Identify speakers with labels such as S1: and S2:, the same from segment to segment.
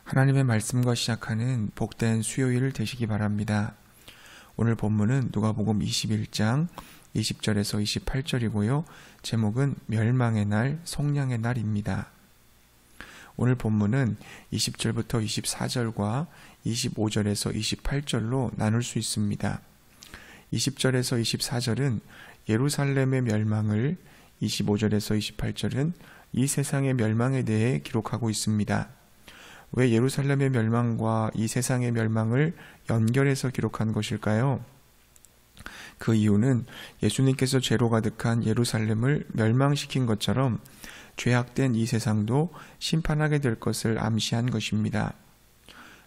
S1: 하나님의 말씀과 시작하는 복된 수요일 되시기 바랍니다. 오늘 본문은 누가복음 21장 20절에서 28절이고요. 제목은 멸망의 날, 속량의 날입니다. 오늘 본문은 20절부터 24절과 25절에서 28절로 나눌 수 있습니다. 20절에서 24절은 예루살렘의 멸망을, 25절에서 28절은 이 세상의 멸망에 대해 기록하고 있습니다. 왜 예루살렘의 멸망과 이 세상의 멸망을 연결해서 기록한 것일까요? 그 이유는 예수님께서 죄로 가득한 예루살렘을 멸망시킨 것처럼 죄악된 이 세상도 심판하게 될 것을 암시한 것입니다.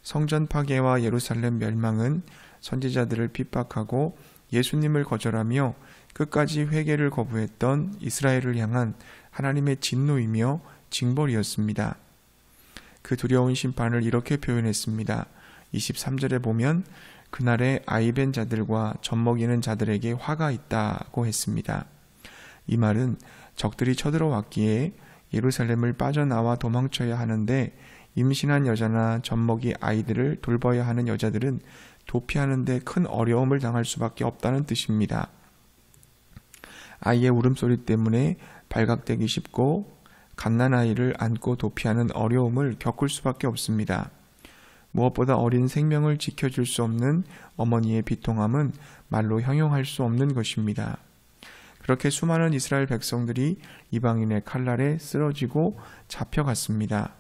S1: 성전 파괴와 예루살렘 멸망은 선지자들을 핍박하고 예수님을 거절하며 끝까지 회개를 거부했던 이스라엘을 향한 하나님의 진노이며 징벌이었습니다. 그 두려운 심판을 이렇게 표현했습니다. 23절에 보면 그날에 아이벤 자들과 젖먹이는 자들에게 화가 있다고 했습니다. 이 말은 적들이 쳐들어왔기에 예루살렘을 빠져나와 도망쳐야 하는데 임신한 여자나 젖먹이 아이들을 돌봐야 하는 여자들은 도피하는 데 큰 어려움을 당할 수밖에 없다는 뜻입니다. 아이의 울음소리 때문에 발각되기 쉽고 갓난아이를 안고 도피하는 어려움을 겪을 수밖에 없습니다. 무엇보다 어린 생명을 지켜줄 수 없는 어머니의 비통함은 말로 형용할 수 없는 것입니다. 그렇게 수많은 이스라엘 백성들이 이방인의 칼날에 쓰러지고 잡혀갔습니다.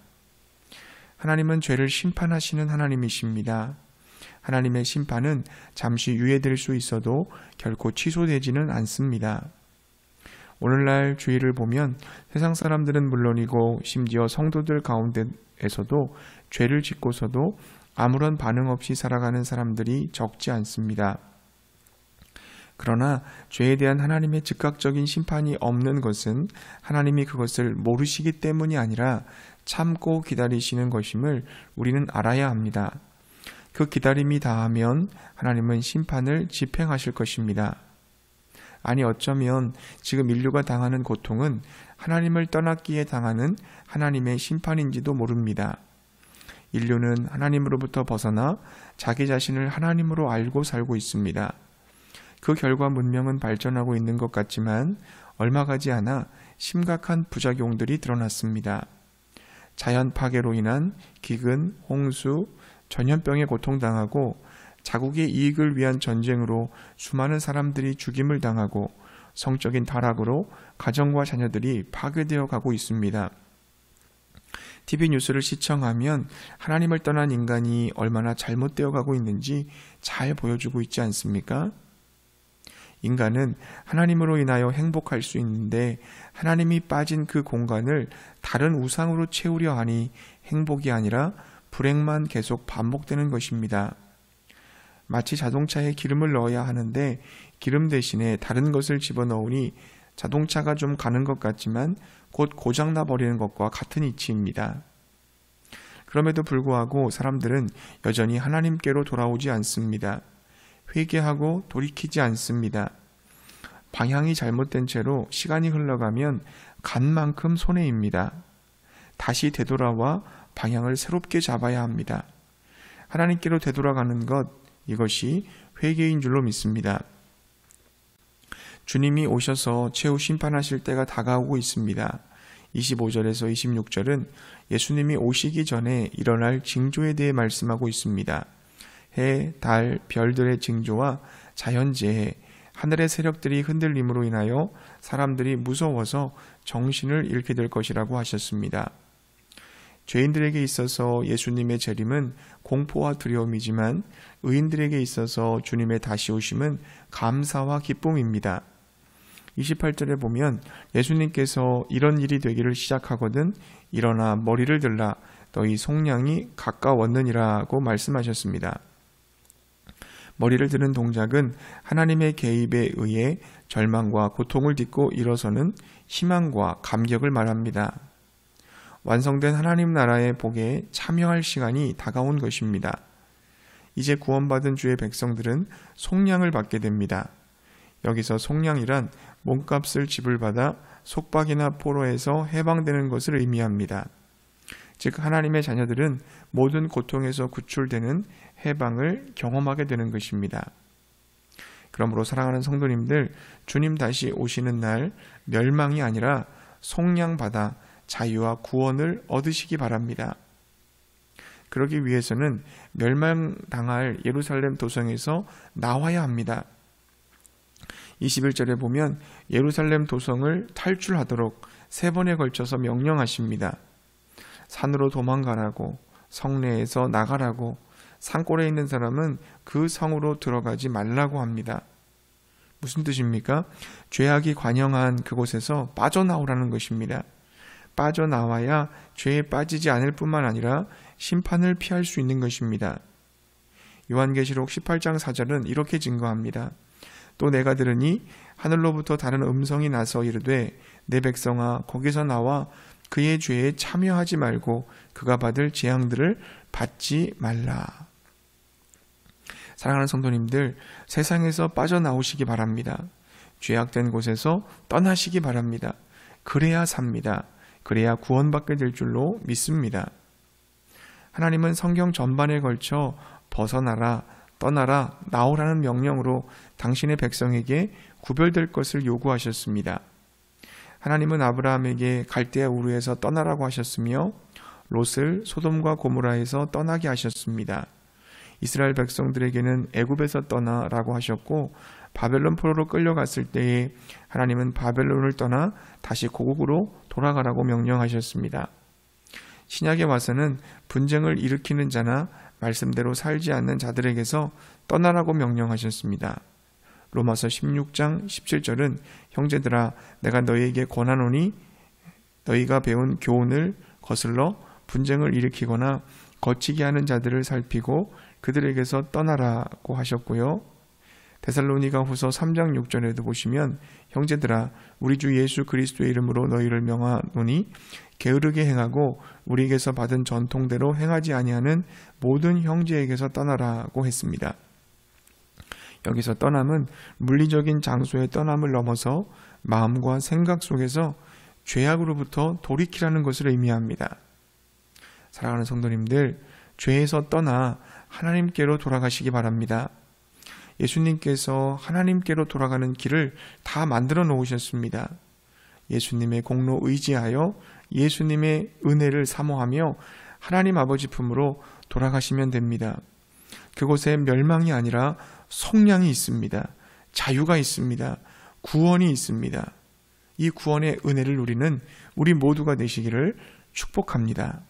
S1: 하나님은 죄를 심판하시는 하나님이십니다. 하나님의 심판은 잠시 유예될 수 있어도 결코 취소되지는 않습니다. 오늘날 주위를 보면 세상 사람들은 물론이고 심지어 성도들 가운데에서도 죄를 짓고서도 아무런 반응 없이 살아가는 사람들이 적지 않습니다. 그러나 죄에 대한 하나님의 즉각적인 심판이 없는 것은 하나님이 그것을 모르시기 때문이 아니라 참고 기다리시는 것임을 우리는 알아야 합니다. 그 기다림이 다하면 하나님은 심판을 집행하실 것입니다. 아니 어쩌면 지금 인류가 당하는 고통은 하나님을 떠났기에 당하는 하나님의 심판인지도 모릅니다. 인류는 하나님으로부터 벗어나 자기 자신을 하나님으로 알고 살고 있습니다. 그 결과 문명은 발전하고 있는 것 같지만 얼마 가지 않아 심각한 부작용들이 드러났습니다. 자연 파괴로 인한 기근, 홍수, 전염병에 고통당하고 자국의 이익을 위한 전쟁으로 수많은 사람들이 죽임을 당하고 성적인 타락으로 가정과 자녀들이 파괴되어 가고 있습니다. TV 뉴스를 시청하면 하나님을 떠난 인간이 얼마나 잘못되어 가고 있는지 잘 보여주고 있지 않습니까? 인간은 하나님으로 인하여 행복할 수 있는데 하나님이 빠진 그 공간을 다른 우상으로 채우려 하니 행복이 아니라 불행만 계속 반복되는 것입니다. 마치 자동차에 기름을 넣어야 하는데 기름 대신에 다른 것을 집어넣으니 자동차가 좀 가는 것 같지만 곧 고장나 버리는 것과 같은 이치입니다. 그럼에도 불구하고 사람들은 여전히 하나님께로 돌아오지 않습니다. 회개하고 돌이키지 않습니다. 방향이 잘못된 채로 시간이 흘러가면 간 만큼 손해입니다. 다시 되돌아와 방향을 새롭게 잡아야 합니다. 하나님께로 되돌아가는 것, 이것이 회개인 줄로 믿습니다. 주님이 오셔서 최후 심판하실 때가 다가오고 있습니다. 25절에서 26절은 예수님이 오시기 전에 일어날 징조에 대해 말씀하고 있습니다. 해, 달, 별들의 징조와 자연재해, 하늘의 세력들이 흔들림으로 인하여 사람들이 무서워서 정신을 잃게 될 것이라고 하셨습니다. 죄인들에게 있어서 예수님의 재림은 공포와 두려움이지만 의인들에게 있어서 주님의 다시 오심은 감사와 기쁨입니다. 28절에 보면 예수님께서 이런 일이 되기를 시작하거든 일어나 머리를 들라 너희 속량이 가까웠느니라고 말씀하셨습니다. 머리를 드는 동작은 하나님의 개입에 의해 절망과 고통을 딛고 일어서는 희망과 감격을 말합니다. 완성된 하나님 나라의 복에 참여할 시간이 다가온 것입니다. 이제 구원받은 주의 백성들은 속량을 받게 됩니다. 여기서 속량이란 몸값을 지불받아 속박이나 포로에서 해방되는 것을 의미합니다. 즉 하나님의 자녀들은 모든 고통에서 구출되는 해방을 경험하게 되는 것입니다. 그러므로 사랑하는 성도님들, 주님 다시 오시는 날 멸망이 아니라 속량받아 자유와 구원을 얻으시기 바랍니다. 그러기 위해서는 멸망당할 예루살렘 도성에서 나와야 합니다. 21절에 보면 예루살렘 도성을 탈출하도록 3번에 걸쳐서 명령하십니다. 산으로 도망가라고, 성내에서 나가라고, 산골에 있는 사람은 그 성으로 들어가지 말라고 합니다. 무슨 뜻입니까? 죄악이 관영한 그곳에서 빠져나오라는 것입니다. 빠져나와야 죄에 빠지지 않을 뿐만 아니라 심판을 피할 수 있는 것입니다. 요한계시록 18장 4절은 이렇게 증거합니다. 또 내가 들으니 하늘로부터 다른 음성이 나서 이르되 내 백성아 거기서 나와 그의 죄에 참여하지 말고 그가 받을 재앙들을 받지 말라. 사랑하는 성도님들, 세상에서 빠져나오시기 바랍니다. 죄악된 곳에서 떠나시기 바랍니다. 그래야 삽니다. 그래야 구원받게 될 줄로 믿습니다. 하나님은 성경 전반에 걸쳐 벗어나라, 떠나라, 나오라는 명령으로 당신의 백성에게 구별될 것을 요구하셨습니다. 하나님은 아브라함에게 갈대아 우르에서 떠나라고 하셨으며 롯을 소돔과 고모라에서 떠나게 하셨습니다. 이스라엘 백성들에게는 애굽에서 떠나라고 하셨고 바벨론 포로로 끌려갔을 때에 하나님은 바벨론을 떠나 다시 고국으로 돌아가라고 명령하셨습니다. 신약에 와서는 분쟁을 일으키는 자나 말씀대로 살지 않는 자들에게서 떠나라고 명령하셨습니다. 로마서 16장 17절은 형제들아 내가 너희에게 권하노니 너희가 배운 교훈을 거슬러 분쟁을 일으키거나 거치게 하는 자들을 살피고 그들에게서 떠나라고 하셨고요. 데살로니가 후서 3장 6절에도 보시면 형제들아 우리 주 예수 그리스도의 이름으로 너희를 명하노니 게으르게 행하고 우리에게서 받은 전통대로 행하지 아니하는 모든 형제에게서 떠나라고 했습니다. 여기서 떠남은 물리적인 장소의 떠남을 넘어서 마음과 생각 속에서 죄악으로부터 돌이키라는 것을 의미합니다. 사랑하는 성도님들, 죄에서 떠나 하나님께로 돌아가시기 바랍니다. 예수님께서 하나님께로 돌아가는 길을 다 만들어 놓으셨습니다. 예수님의 공로 의지하여 예수님의 은혜를 사모하며 하나님 아버지 품으로 돌아가시면 됩니다. 그곳에 멸망이 아니라 속량이 있습니다. 자유가 있습니다. 구원이 있습니다. 이 구원의 은혜를 누리는 우리 모두가 되시기를 축복합니다.